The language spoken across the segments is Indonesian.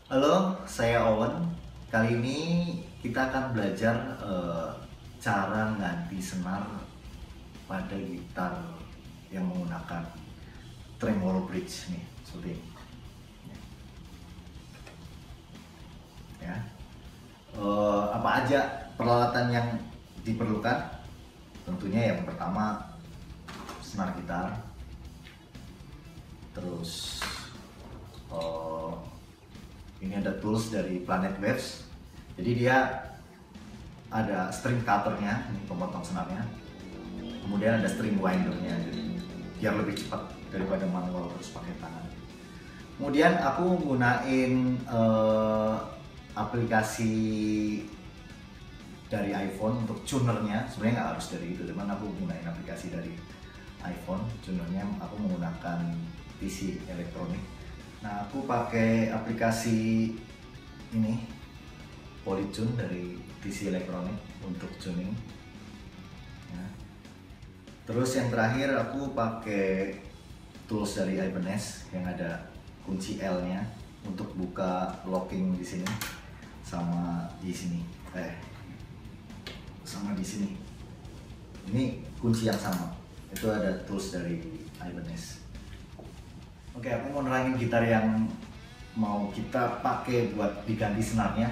Halo, saya Owen. Kali ini kita akan belajar cara ganti senar pada gitar yang menggunakan tremolo bridge nih, seperti ini. Ya. Apa aja peralatan yang diperlukan? Tentunya yang pertama senar gitar, terus ini ada tools dari Planet Waves. Jadi dia ada string cutternya, ini pemotong senarnya. Kemudian ada string windernya, jadi biar lebih cepat daripada manual terus pakai tangan. Kemudian aku gunain aplikasi dari iPhone untuk tunernya. Sebenarnya nggak harus dari itu, cuman aku gunain aplikasi dari iPhone. Tunernya aku menggunakan PC elektronik. Nah, aku pakai aplikasi ini Polytune dari PC elektronik untuk tuning. Ya. Terus yang terakhir aku pakai tools dari Ibanez yang ada kunci L-nya untuk buka locking di sini sama di sini. Sama di sini. Ini kunci yang sama. Itu ada tools dari Ibanez. Oke, aku mau nerangin gitar yang mau kita pakai buat diganti senarnya.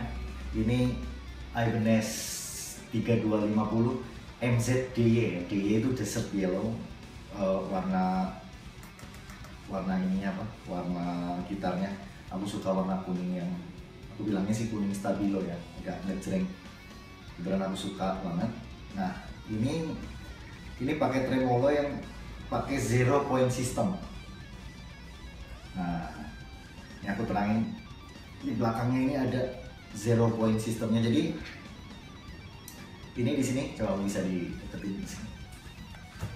Ini Ibanez 3250 MZDY. DY itu Desert Yellow, warna ininya apa? Warna gitarnya. Aku suka warna kuning yang aku bilangnya sih kuning stabilo ya, agak ngejreng. Kebetulan aku suka banget. Nah, ini pakai tremolo yang pakai zero point system. Nah, ini aku terangin di belakangnya ini ada zero point sistemnya. Jadi ini di sini coba bisa dideketin di sini.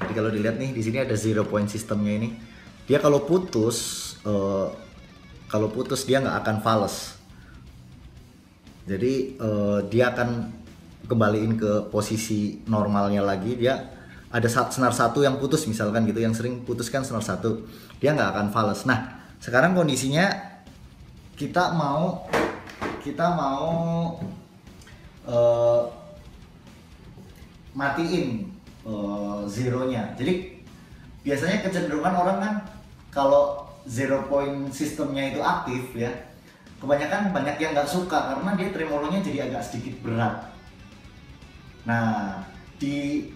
Jadi kalau dilihat nih di sini ada zero point sistemnya ini. Dia kalau putus dia nggak akan fals. Jadi dia akan kembaliin ke posisi normalnya lagi. Dia ada senar satu yang putus misalkan gitu, yang sering putus kan senar satu, dia nggak akan fals. Nah, sekarang kondisinya kita mau matiin zeronya. Jadi biasanya kecenderungan orang kan kalau zero point sistemnya itu aktif ya, kebanyakan banyak yang nggak suka karena dia tremolonya jadi agak sedikit berat. Nah, di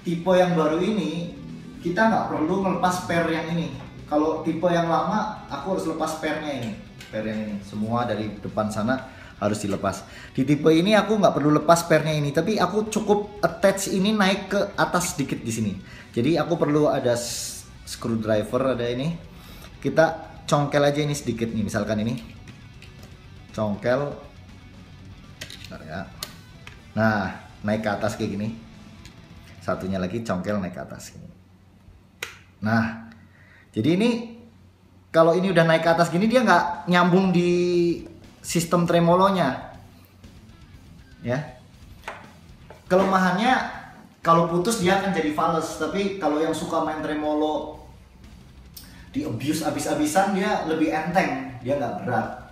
tipe yang baru ini kita nggak perlu melepas pair yang ini. Kalau tipe yang lama, aku harus lepas pairnya ini, pair yang ini. Semua dari depan sana harus dilepas. Di tipe ini aku nggak perlu lepas pairnya ini, tapi aku cukup attach ini naik ke atas sedikit di sini. Jadi aku perlu ada screwdriver, ada ini. Kita congkel aja ini sedikit nih, misalkan ini. Congkel. Nah, naik ke atas kayak gini. Satunya lagi congkel naik ke atas gini. Nah, jadi ini kalau ini udah naik ke atas gini dia nggak nyambung di sistem tremolonya, ya. Kelemahannya kalau putus dia akan jadi fals. Tapi kalau yang suka main tremolo di abuse abis-abisan dia lebih enteng, dia nggak berat.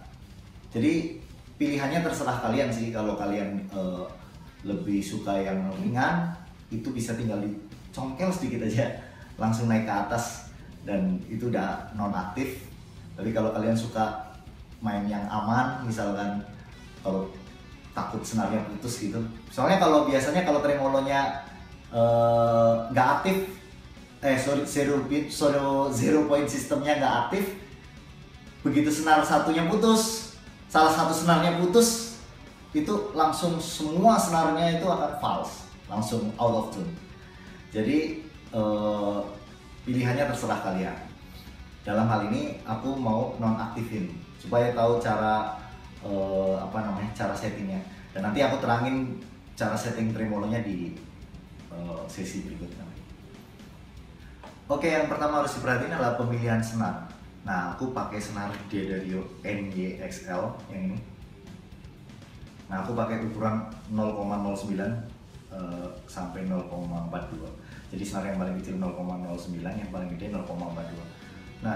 Jadi pilihannya terserah kalian sih. Kalau kalian lebih suka yang ringan, itu bisa tinggal dicongkel sedikit aja, langsung naik ke atas. Dan itu udah non-aktif. Tapi kalau kalian suka main yang aman, misalkan kalau takut senarnya putus gitu. Soalnya kalau biasanya kalau tremolonya nggak aktif, zero point sistemnya nggak aktif, begitu senar satunya putus, salah satu senarnya putus, itu langsung semua senarnya itu akan fals, langsung out of tune. Jadi pilihannya terserah kalian. Dalam hal ini aku mau nonaktifin supaya tahu cara cara settingnya. Dan nanti aku terangin cara setting tremolonya di sesi berikutnya. Oke, yang pertama harus diperhatiin adalah pemilihan senar. Nah, aku pakai senar D'Addario NYXL yang ini. Nah, aku pakai ukuran 0,09 sampai 0,42. Jadi senar yang paling kecil 0,09, yang paling gede 0,42. Nah,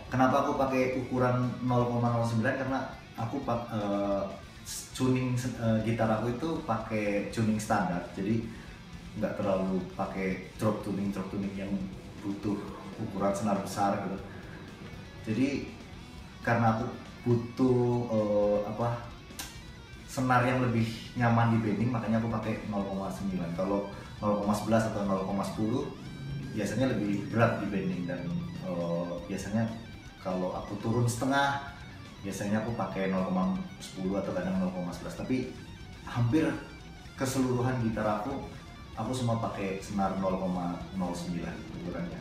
kenapa aku pakai ukuran 0,09 karena aku tuning gitar aku itu pakai tuning standar, jadi nggak terlalu pakai drop tuning yang butuh ukuran senar besar gitu. Jadi karena aku butuh senar yang lebih nyaman di bending, makanya aku pakai 0,9. Kalau 0,11 atau 0,10 biasanya lebih berat di bending, dan biasanya kalau aku turun setengah biasanya aku pakai 0,10 atau kadang 0,11, tapi hampir keseluruhan gitar aku semua pakai senar 0,09 ukurannya.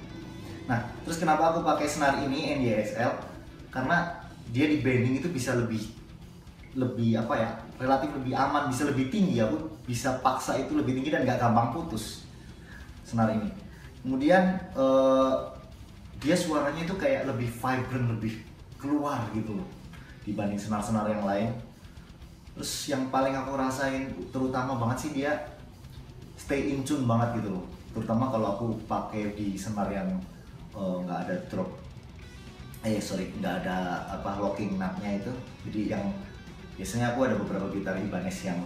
Nah, terus kenapa aku pakai senar ini NYXL? Karena dia di bending itu bisa lebih relatif lebih aman, bisa lebih tinggi. Aku bisa paksa itu lebih tinggi dan gak gampang putus senar ini. Kemudian dia suaranya itu kayak lebih vibrant, lebih keluar gitu loh dibanding senar-senar yang lain. Terus yang paling aku rasain terutama banget sih, dia stay in tune banget gitu loh, terutama kalau aku pakai di senar yang nggak ada drop, nggak ada locking nutnya itu. Jadi yang biasanya aku ada beberapa gitar Ibanez yang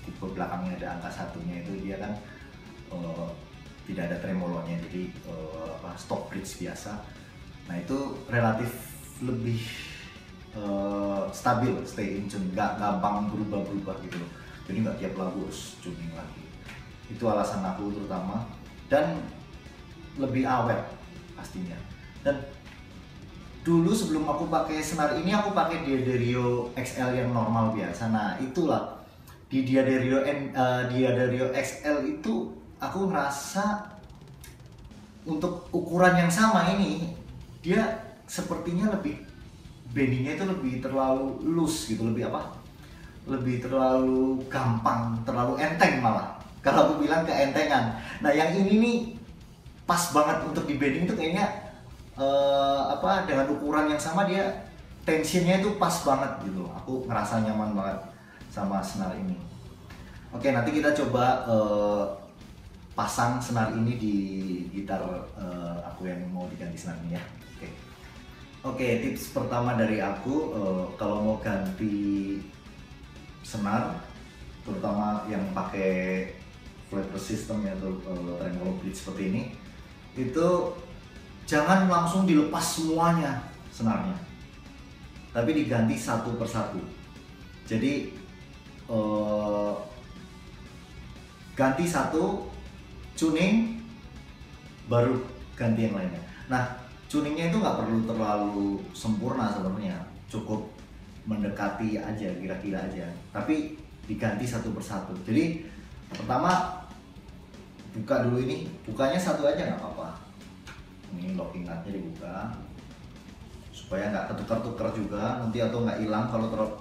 tipe belakangnya ada angka satunya, itu dia kan tidak ada tremolonya, jadi stock bridge biasa. Nah itu relatif lebih stabil, stay in tune, nggak gampang berubah-berubah gitu loh. Jadi nggak tiap lagu harus tuning lagi. Itu alasan aku terutama, dan lebih awet pastinya. Dan dulu sebelum aku pakai senar ini, aku pakai D'Addario XL yang normal biasa. Nah itulah di D'Addario XL itu aku ngerasa untuk ukuran yang sama ini, dia sepertinya lebih bendingnya itu lebih terlalu loose gitu, lebih terlalu gampang, terlalu enteng malah. Kalau aku bilang keentengan. Nah yang ini nih pas banget untuk di bending itu kayaknya dengan ukuran yang sama, dia tensionnya itu pas banget gitu. Aku ngerasa nyaman banget sama senar ini. Oke, nanti kita coba pasang senar ini di gitar aku yang mau diganti senarnya ya. Oke, tips pertama dari aku, kalau mau ganti senar, terutama yang pakai flat system atau tremolo bridge seperti ini, itu jangan langsung dilepas semuanya senarnya, tapi diganti satu persatu. Jadi ganti satu, tuning, baru ganti yang lainnya. Nah, tuningnya itu nggak perlu terlalu sempurna sebenarnya, cukup mendekati aja, kira-kira aja, tapi diganti satu persatu. Jadi pertama buka dulu ini, bukanya satu aja nggak apa-apa. Ini locking nutnya dibuka supaya nggak ketukar-tukar juga nanti, atau nggak hilang kalau terus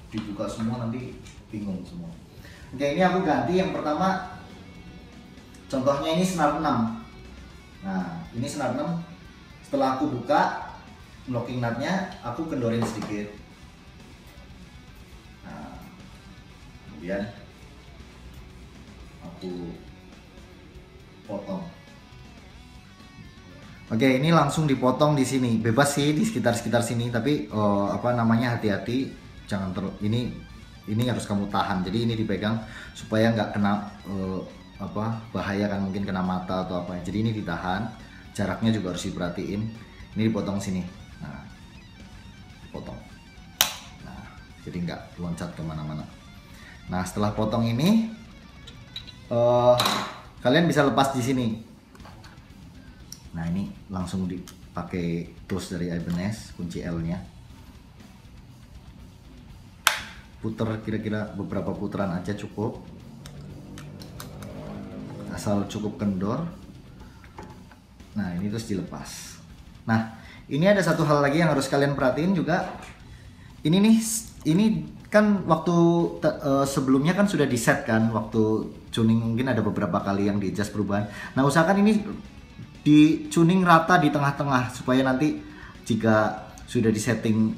dibuka semua, nanti bingung semua. Oke, ini aku ganti yang pertama, contohnya ini senar 6. Nah ini senar 6, setelah aku buka locking nutnya, aku kendorin sedikit. Nah, kemudian aku potong. Oke, ini langsung dipotong di sini, bebas sih di sekitar sini, tapi hati-hati, jangan ini harus kamu tahan. Jadi ini dipegang supaya nggak kena bahaya kan, mungkin kena mata atau apa. Jadi ini ditahan. Jaraknya juga harus diperhatiin. Ini dipotong sini. Nah, potong. Nah, jadi nggak loncat kemana-mana. Nah, setelah potong ini, kalian bisa lepas di sini. Nah, ini langsung dipakai tools dari Ibanez, kunci L-nya. Puter kira-kira beberapa putaran aja cukup. Asal cukup kendor. Nah ini terus dilepas. Nah ini ada satu hal lagi yang harus kalian perhatiin juga. Ini kan waktu sebelumnya kan sudah di set kan, waktu tuning mungkin ada beberapa kali yang di adjust perubahan. Nah usahakan ini di tuning rata di tengah-tengah, supaya nanti jika sudah di setting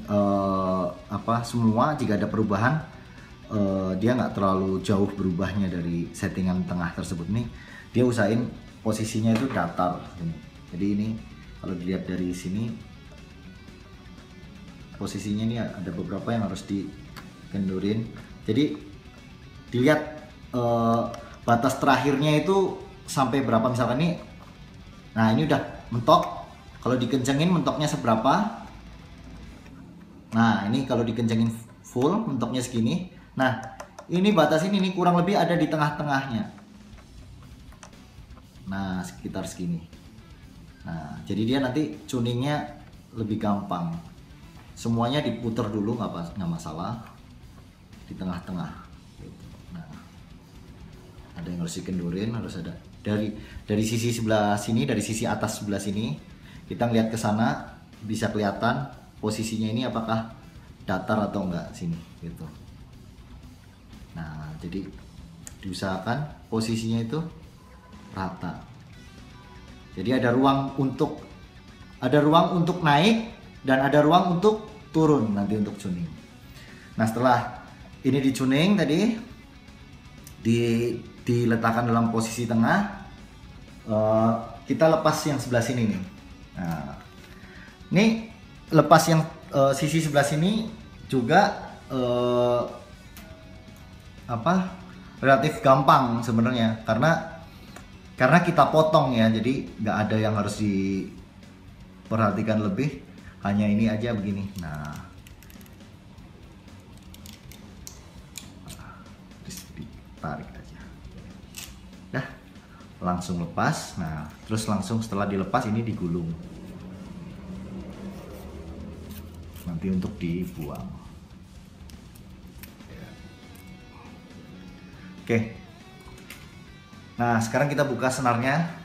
semua, jika ada perubahan dia nggak terlalu jauh berubahnya dari settingan tengah tersebut. Nih dia usahain posisinya itu datar. Jadi ini Kalau dilihat dari sini posisinya ini ada beberapa yang harus dikendurin. Jadi dilihat batas terakhirnya itu sampai berapa, misalkan ini. Nah ini udah mentok. Kalau dikencengin mentoknya seberapa? Nah ini kalau dikencengin full mentoknya segini. Nah ini batas ini kurang lebih ada di tengah-tengahnya. Nah sekitar segini. Nah jadi dia nanti tuningnya lebih gampang. Semuanya diputer dulu, nggak masalah, di tengah-tengah. Nah ada yang harus dikendurin, harus ada dari sisi sebelah sini, dari sisi atas sebelah sini kita ngeliat ke sana bisa kelihatan posisinya ini apakah datar atau enggak sini gitu. Nah jadi diusahakan posisinya itu rata. Jadi ada ruang untuk naik dan ada ruang untuk turun nanti untuk tuning. Nah setelah ini dicuning tadi, diletakkan dalam posisi tengah, kita lepas yang sebelah sini nih. Nah ini lepas yang sisi sebelah sini juga relatif gampang sebenarnya, karena kita potong ya, jadi nggak ada yang harus diperhatikan lebih, hanya ini aja begini. Nah ditarik aja, dah langsung lepas. Nah terus langsung setelah dilepas ini digulung nanti untuk dibuang. Oke. Nah sekarang kita buka senarnya.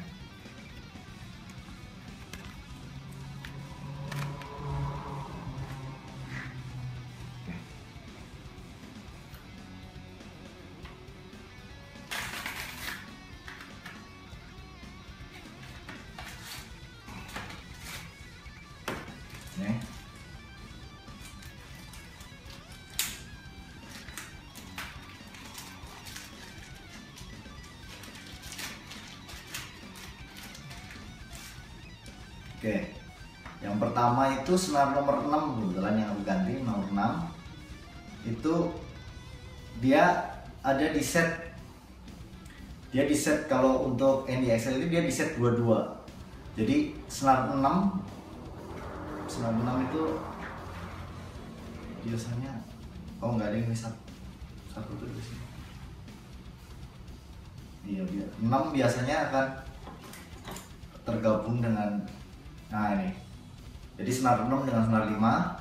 Oke, yang pertama itu senar nomor 6, kebetulan yang aku ganti nomor 6 itu dia ada di set. Dia di set, kalau untuk NDXL itu dia di set 22. Jadi senar 6 itu biasanya nggak ada yang satu tuh di sini. Iya, 6 biasanya akan tergabung dengan, nah ini, jadi senar 6 dengan senar 5,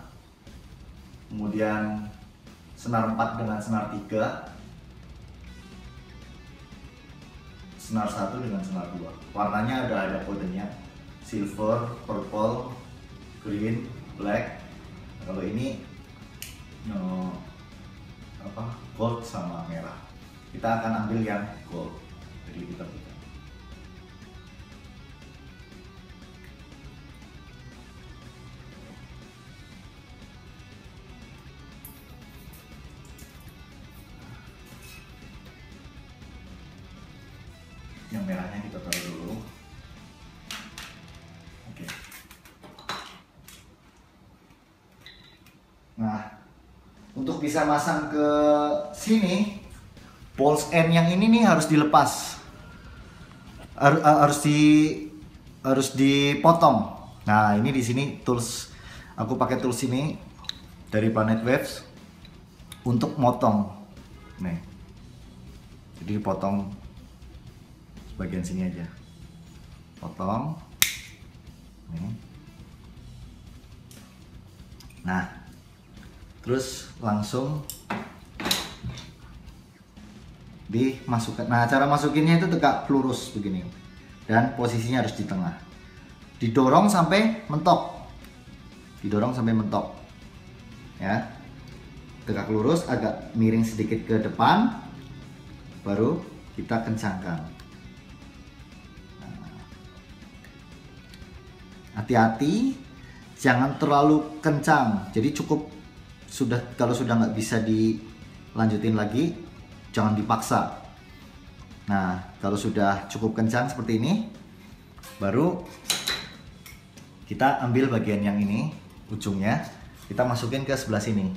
kemudian senar 4 dengan senar 3, senar 1 dengan senar 2. Warnanya ada kodenya, silver, purple, green, black. Kalau ini gold sama merah. Kita akan ambil yang gold, jadi kita buka. Yang merahnya kita taruh dulu. Oke. Nah, untuk bisa masang ke sini, balls end yang ini nih harus dilepas, harus dipotong. Nah, ini di sini tools, aku pakai tools ini dari Planet Waves untuk motong. Nih, jadi potong bagian sini aja, potong nih. Nah terus langsung dimasukkan. Nah cara masukinnya itu tegak lurus begini, dan posisinya harus di tengah, didorong sampai mentok, ya, tegak lurus, agak miring sedikit ke depan, baru kita kencangkan. Hati-hati jangan terlalu kencang, jadi cukup kalau sudah nggak bisa dilanjutin lagi, jangan dipaksa. Nah kalau sudah cukup kencang seperti ini, baru kita ambil bagian yang ini, ujungnya, kita masukin ke sebelah sini.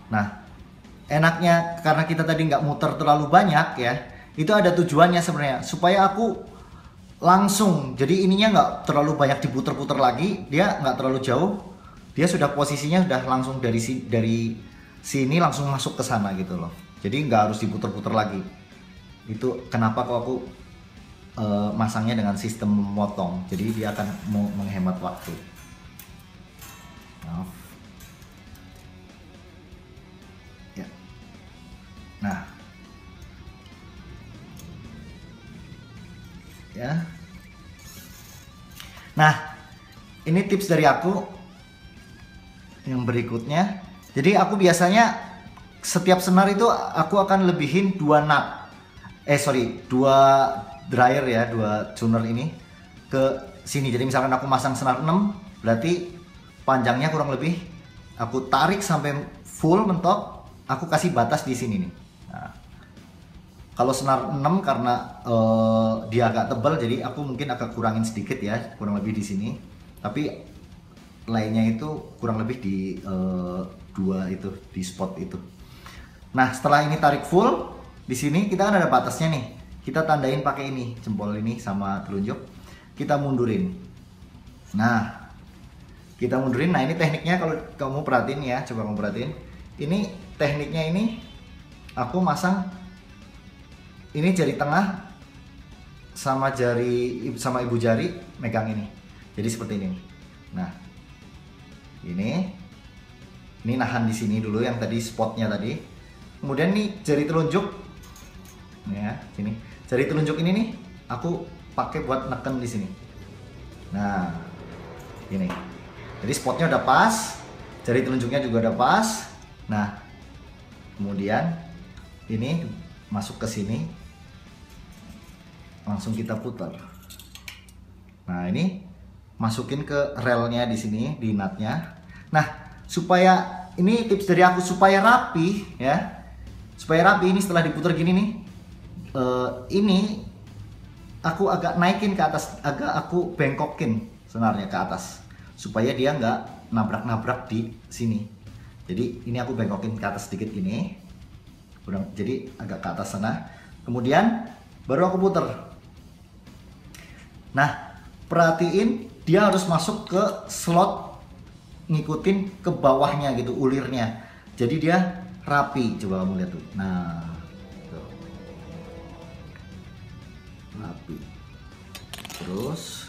Nah, enaknya karena kita tadi nggak muter terlalu banyak ya, itu ada tujuannya sebenarnya, supaya aku langsung, jadi ininya nggak terlalu banyak diputer-puter lagi, dia nggak terlalu jauh, dia sudah posisinya sudah langsung dari sini langsung masuk ke sana gitu loh. Jadi nggak harus diputer-puter lagi. Itu kenapa kok aku masangnya dengan sistem memotong, jadi dia akan menghemat waktu. Maaf. Ya. Nah, ya. Nah, ini tips dari aku yang berikutnya. Jadi aku biasanya setiap senar itu aku akan lebihin 2 dryer ya, 2 tuner ini ke sini. Jadi misalkan aku masang senar 6, berarti panjangnya kurang lebih aku tarik sampai full mentok, aku kasih batas di sini nih. Nah, kalau senar 6 karena dia agak tebal, jadi aku mungkin agak kurangin sedikit ya, kurang lebih di sini. Tapi lainnya itu kurang lebih di 2 itu, di spot itu. Nah, setelah ini tarik full, di sini kita kan ada batasnya nih. Kita tandain pakai ini, jempol ini sama telunjuk. Kita mundurin. Nah, kita mundurin. Nah, ini tekniknya kalau kamu perhatiin ya, coba kamu perhatiin. Ini tekniknya ini aku masang ini jari tengah sama ibu jari megang ini. Jadi seperti ini. Nah, ini nahan di sini dulu yang tadi spotnya tadi. Kemudian nih jari telunjuk, ya sini. Jari telunjuk ini nih aku pakai buat neken di sini. Nah, ini. Jadi spotnya udah pas, jari telunjuknya juga udah pas. Nah, kemudian ini masuk ke sini, langsung kita putar. Nah, ini masukin ke relnya di sini, di nutnya. Nah, supaya ini tips dari aku supaya rapi ya, supaya rapi ini setelah diputar gini nih, ini aku agak naikin ke atas, agak aku bengkokin senarnya ke atas supaya dia nggak nabrak-nabrak di sini. Jadi ini aku bengkokin ke atas sedikit ini, jadi agak ke atas sana. Kemudian baru aku puter. Nah, perhatiin dia harus masuk ke slot, ngikutin ke bawahnya gitu ulirnya. Jadi dia rapi. Coba kamu lihat tuh. Nah, tuh. Rapi. Terus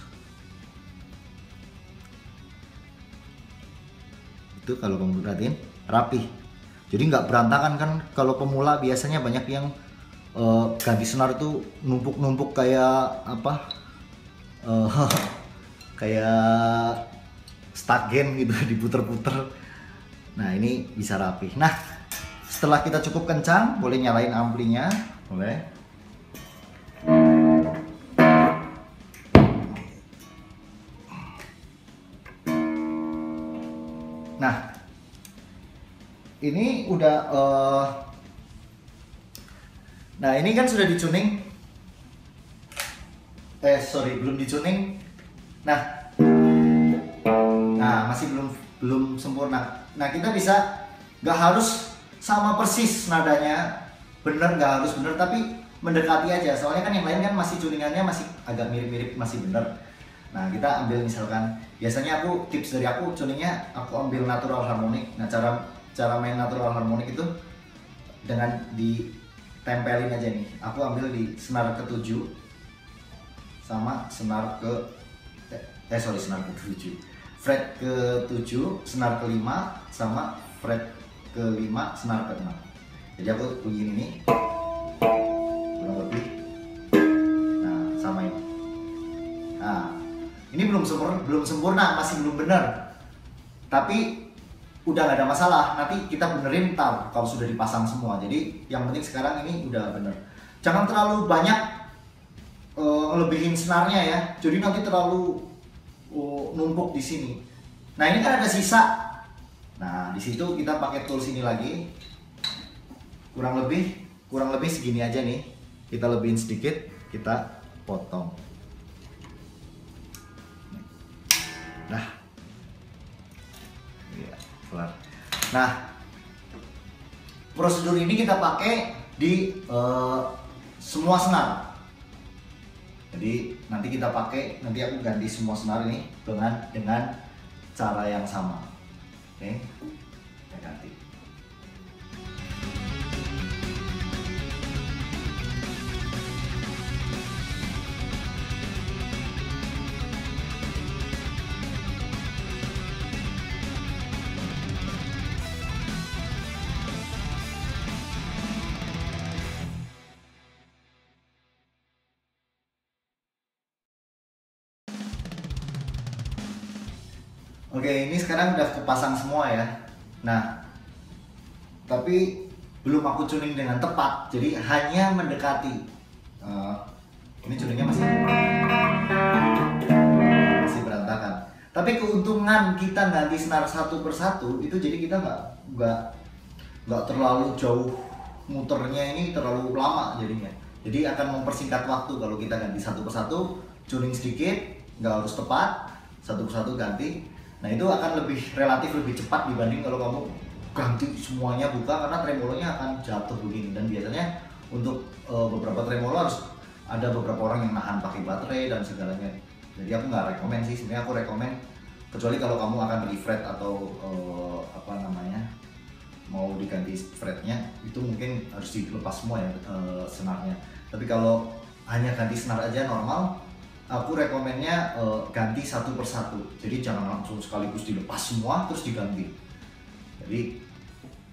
itu kalau kamu perhatiin rapi. Jadi nggak berantakan kan. Kalau pemula biasanya banyak yang ganti senar itu numpuk-numpuk kayak apa? Kayak stagen gitu diputer-puter. Nah, ini bisa rapi. Nah, setelah kita cukup kencang, boleh nyalain amplinya, boleh. Nah, ini udah nah ini kan sudah dicuning. Belum dicuning. Nah, masih belum sempurna. Nah, kita bisa nggak harus sama persis nadanya, bener nggak harus bener, tapi mendekati aja. Soalnya kan yang lain kan masih tuningannya masih agak mirip-mirip, masih bener. Nah, kita ambil misalkan, biasanya aku tips dari aku tuningnya aku ambil natural harmonic. Nah, cara main natural harmonic itu dengan ditempelin aja nih. Aku ambil di senar ke-7 sama senar senar ke-7, fret ke-7, senar ke-5 sama fret ke-5, senar ke-6. Jadi aku bunyiin ini kurang lebih. Nah, sama ini. Nah, ini belum sempurna, masih belum benar. Tapi udah gak ada masalah. Nanti kita benerin ntar kalau sudah dipasang semua. Jadi yang penting sekarang ini udah bener. Jangan terlalu banyak ngelebihin senarnya ya. Jadi nanti terlalu numpuk di sini. Nah, ini kan ada sisa. Nah, di situ kita pakai tools ini lagi. Kurang lebih segini aja nih. Kita lebihin sedikit, kita potong. Nah, Kelar. Nah, prosedur ini kita pakai di semua senar. Jadi nanti kita pakai, nanti aku ganti semua senar ini dengan cara yang sama. Oke, kita ganti. Oke, ini sekarang udah kepasang semua ya. Nah, tapi belum aku tuning dengan tepat, jadi hanya mendekati. Ini tuningnya masih berantakan. Tapi keuntungan kita ganti senar satu persatu itu, jadi kita nggak terlalu jauh muternya, ini terlalu lama jadinya. Jadi akan mempersingkat waktu kalau kita ganti satu persatu, tuning sedikit, nggak harus tepat, satu persatu ganti. Nah itu akan relatif lebih cepat dibanding kalau kamu ganti semuanya buka, karena tremolonya akan jatuh begini. Dan biasanya untuk beberapa tremolo harus ada beberapa orang yang nahan pakai baterai dan segalanya. Jadi aku nggak rekomen sih, sebenarnya aku rekomen kecuali kalau kamu akan refret atau mau diganti fretnya, itu mungkin harus dilepas semua ya senarnya. Tapi kalau hanya ganti senar aja normal, aku rekomennya ganti satu persatu. Jadi jangan langsung sekaligus dilepas semua terus diganti. Jadi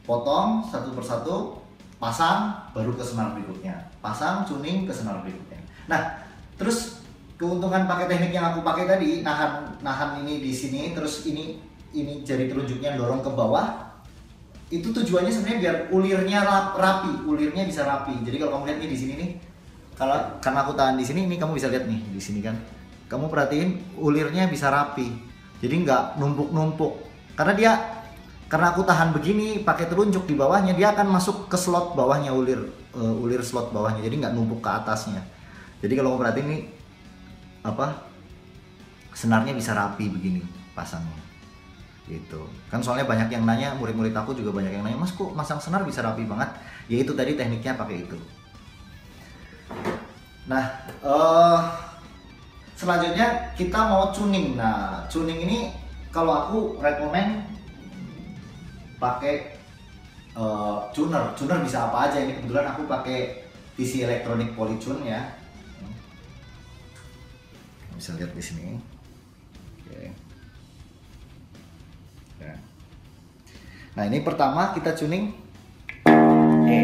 potong satu persatu, pasang, baru ke senar berikutnya, pasang, tuning ke senar berikutnya. Nah, terus keuntungan pakai teknik yang aku pakai tadi, nahan ini di sini, terus ini jari telunjuknya dorong ke bawah. Itu tujuannya sebenarnya biar ulirnya rapi, ulirnya bisa rapi. Jadi kalau kamu lihat nih di sini nih, karena aku tahan di sini, ini kamu bisa lihat nih di sini kan. Kamu perhatiin ulirnya bisa rapi. Jadi nggak numpuk-numpuk. Karena aku tahan begini, pakai telunjuk di bawahnya, dia akan masuk ke slot bawahnya, ulir slot bawahnya. Jadi nggak numpuk ke atasnya. Jadi kalau kamu perhatiin nih, senarnya bisa rapi begini pasangnya. Gitu. Kan soalnya banyak yang nanya, murid-murid aku juga banyak yang nanya, "Mas, kok masang senar bisa rapi banget?" Ya itu tadi tekniknya pakai itu. Nah, selanjutnya kita mau tuning. Nah, tuning ini kalau aku rekomen pakai tuner. Tuner bisa apa aja. Ini kebetulan aku pakai PC Electronic Polytune ya. Bisa lihat di sini. Oke. Nah, ini pertama kita tuning E.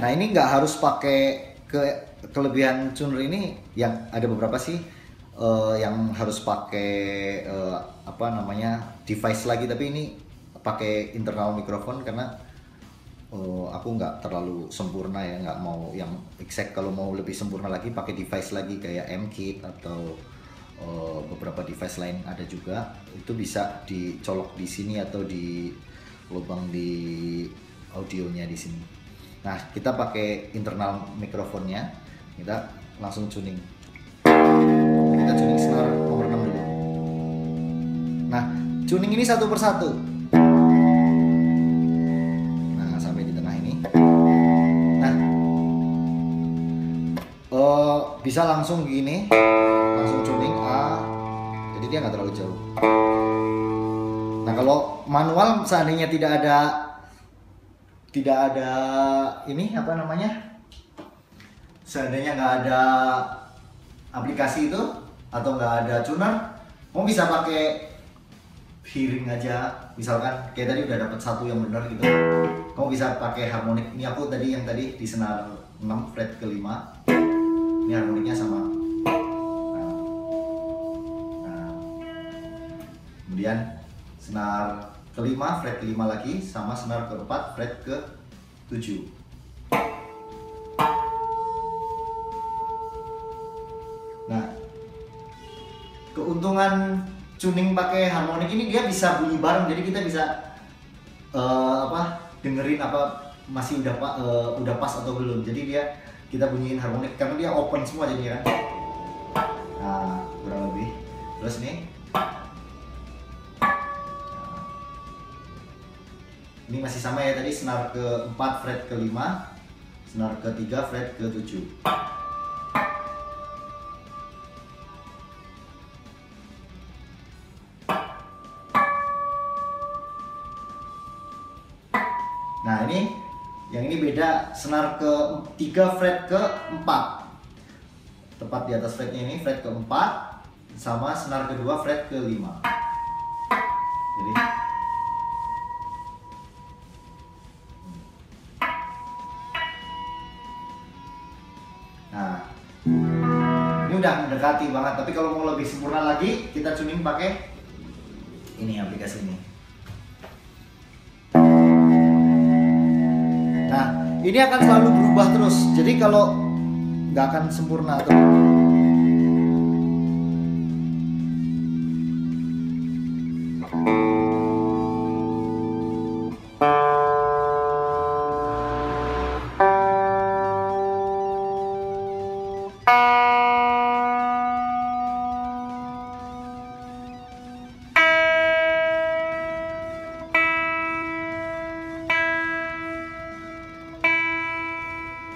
Nah, ini nggak harus pakai kelebihan tuner ini, yang ada beberapa sih yang harus pakai device lagi, tapi ini pakai internal mikrofon karena aku nggak terlalu sempurna ya, nggak mau yang exact. Kalau mau lebih sempurna lagi pakai device lagi kayak M-Kit atau beberapa device lain ada juga, itu bisa dicolok di sini atau di lubang di audionya di sini. Nah, kita pakai internal mikrofonnya, kita langsung tuning. Kita tuning senar nomor 6 dulu. Nah, tuning ini satu persatu. Nah, sampai di tengah ini. Nah, bisa langsung gini, langsung tuning A. Jadi dia nggak terlalu jauh. Nah, kalau manual seandainya tidak ada ini seandainya nggak ada aplikasi itu atau nggak ada tuner, kamu bisa pakai hearing aja. Misalkan kayak tadi udah dapat satu yang benar gitu, kamu bisa pakai harmonik. Ini aku yang tadi di senar 6 fret ke-5, ini harmoniknya sama. Nah, kemudian senar ke-5 fret ke-5 lagi sama senar ke-4 fret ke-7. Nah, keuntungan tuning pakai harmonik ini, dia bisa bunyi bareng. Jadi kita bisa dengerin masih udah pas atau belum. Jadi kita bunyiin harmonik karena dia open semua jadinya kan. Nah, kurang lebih. Terus nih. Nah, Ini masih sama ya, tadi senar ke-4 fret ke-5, senar ke-3 fret ke-7. Nah ini, yang ini beda, senar ke-3 fret ke-4, tepat di atas fretnya ini, fret ke-4, sama senar ke-2 fret ke-5. Jadi nah, ini udah mendekati banget, tapi kalau mau lebih sempurna lagi, kita tuning pakai ini, aplikasi ini. Nah, ini akan selalu berubah terus, jadi kalau nggak akan sempurna tuh.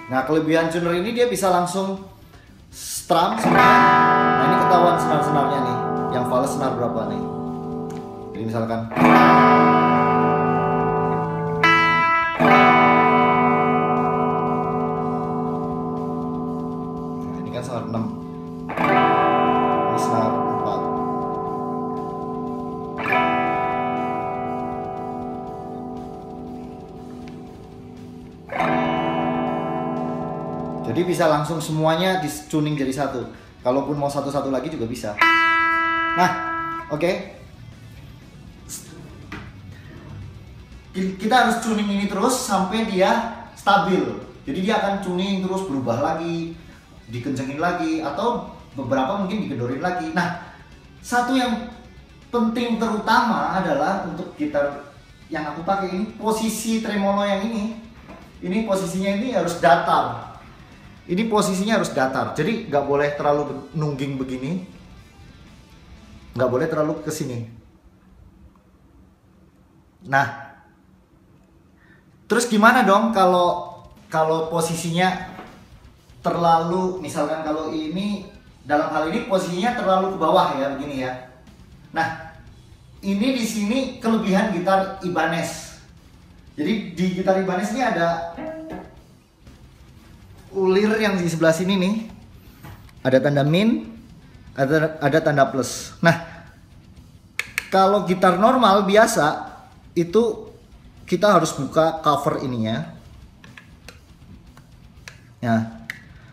Nah, kelebihan tuner ini dia bisa langsung strum sebenarnya. Nah, ini ketahuan senar-senarnya nih, yang fals senar berapa nih. Jadi misalkan nah, ini kan senar 6, ini senar 4. Jadi bisa langsung semuanya di tuning jadi satu. Kalaupun mau satu-satu lagi juga bisa. Nah, oke. Kita harus tuning ini terus sampai dia stabil. Jadi dia akan tuning terus, berubah lagi, dikencengin lagi, atau beberapa mungkin dikendorin lagi. Nah, satu yang penting terutama adalah untuk gitar yang aku pakai ini, posisi tremolo yang ini posisinya ini harus datar. Ini posisinya harus datar, jadi nggak boleh terlalu nungging begini, nggak boleh terlalu ke sini. Nah, terus gimana dong kalau posisinya terlalu, misalkan kalau ini dalam hal ini posisinya terlalu ke bawah ya, begini ya. Nah, ini di sini kelebihan gitar Ibanez. Jadi di gitar Ibanez ini ada ulir yang di sebelah sini nih, ada tanda min, ada tanda plus. Nah, kalau gitar normal biasa itu kita harus buka cover ininya. Nah,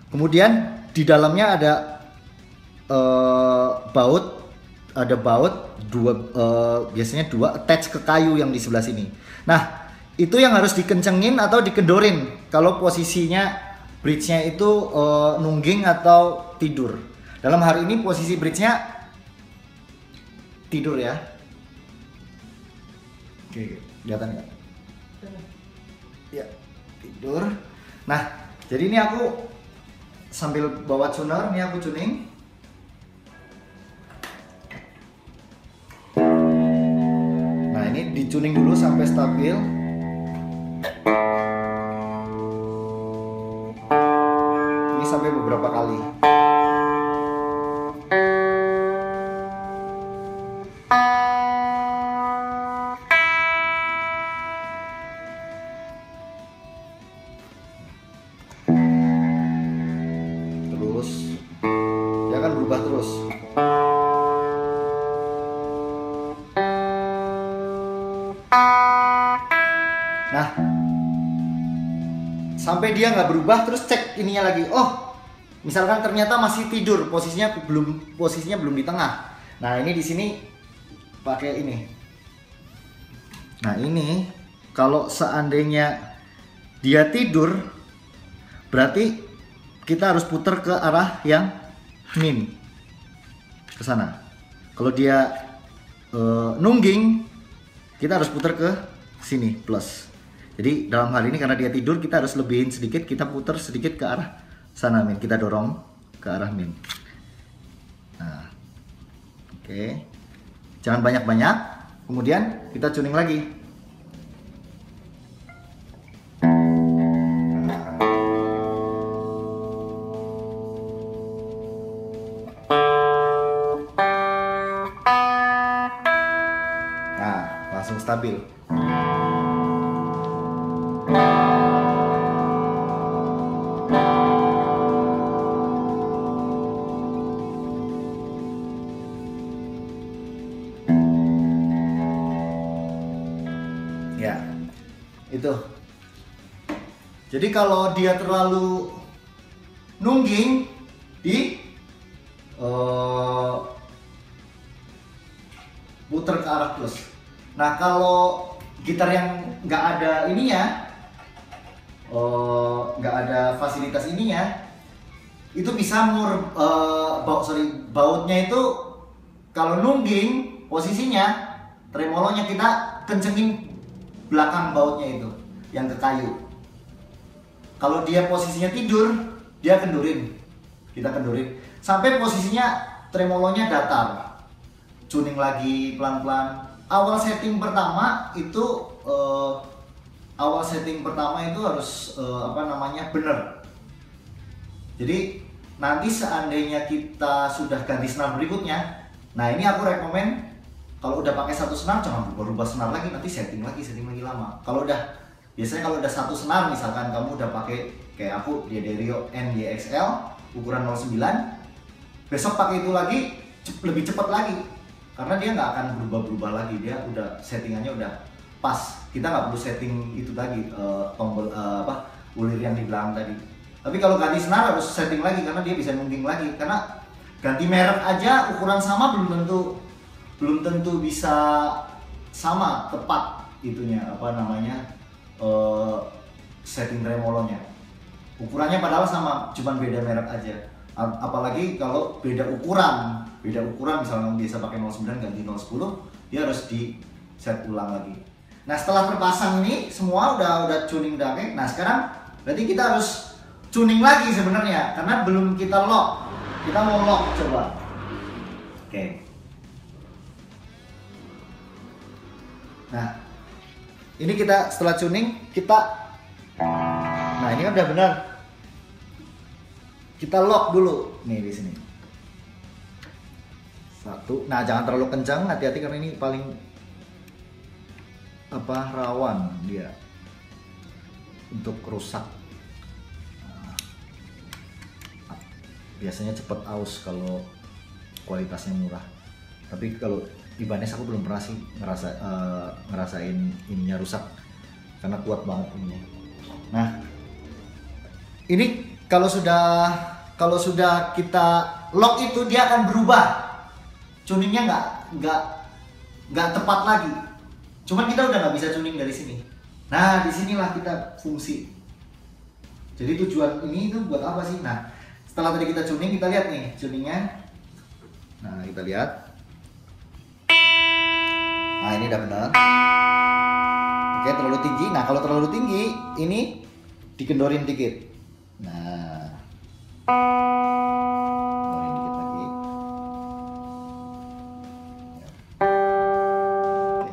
kemudian di dalamnya ada baut, biasanya dua attach ke kayu yang di sebelah sini. Nah, itu yang harus dikencengin atau dikendorin kalau posisinya bridge-nya itu nungging atau tidur. Dalam hari ini posisi bridge-nya tidur ya. Oke, kelihatan nggak? Ya, tidur. Nah, jadi ini aku sambil bawa tuner, ini aku tuning. Nah, ini di-tuning dulu sampai stabil. Sampai beberapa kali. Terus dia akan berubah terus. Nah, sampai dia nggak berubah, terus cek ininya lagi. Oh, misalkan ternyata masih tidur, posisinya belum di tengah. Nah, ini di sini pakai ini. Nah, ini kalau seandainya dia tidur, berarti kita harus putar ke arah yang min, ke sana. Kalau dia nungging, kita harus putar ke sini plus. Jadi dalam hal ini karena dia tidur, kita harus lebihin sedikit, kita putar sedikit ke arah sana min, kita dorong ke arah min. Nah, oke. Jangan banyak-banyak. Kemudian kita tuning lagi. Nah, langsung stabil. Ya, itu. Jadi kalau dia terlalu nungging di puter ke arah plus. Nah, kalau gitar yang nggak ada ininya, nggak ada fasilitas ininya, itu bisa bautnya itu kalau nungging posisinya, tremolonya kita kencengin belakang bautnya itu yang ke kayu. Kalau dia posisinya tidur, dia kendurin, kita kendurin sampai posisinya tremolonya datar, tuning lagi pelan-pelan. Awal setting pertama itu harus bener. Jadi nanti seandainya kita sudah ganti senar berikutnya, nah ini aku rekomen kalau udah pakai satu senar jangan berubah senar lagi, nanti setting lagi lama. Biasanya kalau udah satu senar, misalkan kamu udah pakai kayak aku D'Addario NYXL ukuran 09, besok pakai itu lagi lebih cepat lagi, karena dia nggak akan berubah lagi, dia udah settingannya udah pas. Kita nggak perlu setting itu lagi, tombol ulir yang di belakang tadi. Tapi kalau ganti senar harus setting lagi karena dia bisa nungging lagi, karena ganti merek aja ukuran sama belum tentu bisa sama tepat itunya setting tremolonya. Ukurannya padahal sama, cuman beda merek aja. Apalagi kalau beda ukuran misalnya biasa pakai 09 ganti 010, dia harus di set ulang lagi. Nah, setelah terpasang ini semua udah tuning udah oke. Nah, sekarang berarti kita harus tuning lagi sebenarnya karena belum kita lock. Kita mau lock coba. Oke. Nah, ini kita setelah tuning nah ini kan udah benar. Kita lock dulu nih di sini. Satu. Nah, jangan terlalu kencang, hati-hati karena ini paling rawan dia untuk rusak. Biasanya cepet aus kalau kualitasnya murah. Tapi kalau Ibanez aku belum pernah sih ngerasain ininya rusak karena kuat banget ini. Nah, ini kalau sudah kita lock itu dia akan berubah. Tuningnya nggak tepat lagi. Cuman kita udah nggak bisa tuning dari sini. Nah, disinilah kita fungsi. Jadi tujuan ini itu buat apa sih? Nah, setelah tadi kita tuning, kita lihat nih tuningnya. Nah, kita lihat. Nah, ini udah benar. Oke, terlalu tinggi. Nah, kalau terlalu tinggi, ini dikendorin dikit. Nah, kendorin dikit lagi.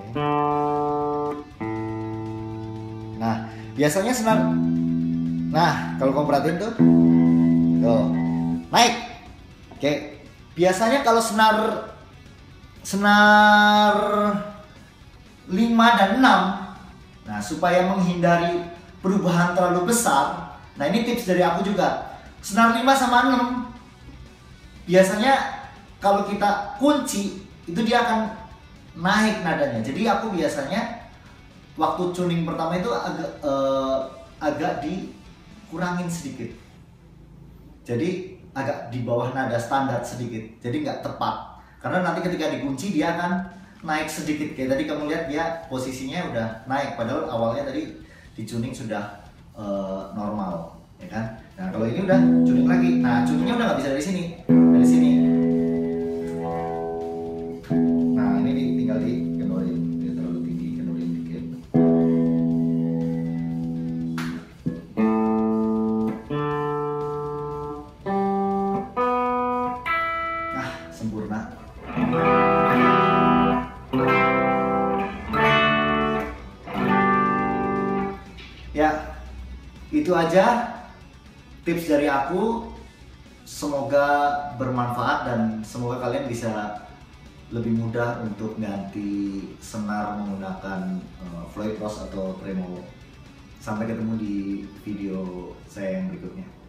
Oke. Nah, biasanya senar. Nah, kalau kamu perhatiin tuh, naik. Oke, biasanya kalau senar 5 dan 6, nah supaya menghindari perubahan terlalu besar, nah ini tips dari aku juga. Senar 5 sama 6 biasanya kalau kita kunci itu dia akan naik nadanya. Jadi aku biasanya waktu tuning pertama itu agak dikurangin sedikit. Jadi agak di bawah nada standar sedikit. Jadi nggak tepat. Karena nanti ketika dikunci dia akan naik sedikit. Kayak tadi kamu lihat dia posisinya udah naik. Padahal awalnya tadi di tuning sudah normal, ya kan? Nah kalau ini udah tuning lagi. Nah tuningnya udah nggak bisa dari sini. Dari sini. Nah ini tinggal dikendorin. Dia terlalu tinggi, kendorin dikit. Nah sempurna. Ya, itu aja tips dari aku. Semoga bermanfaat dan semoga kalian bisa lebih mudah untuk ganti senar menggunakan Floyd Rose atau tremolo. Sampai ketemu di video saya yang berikutnya.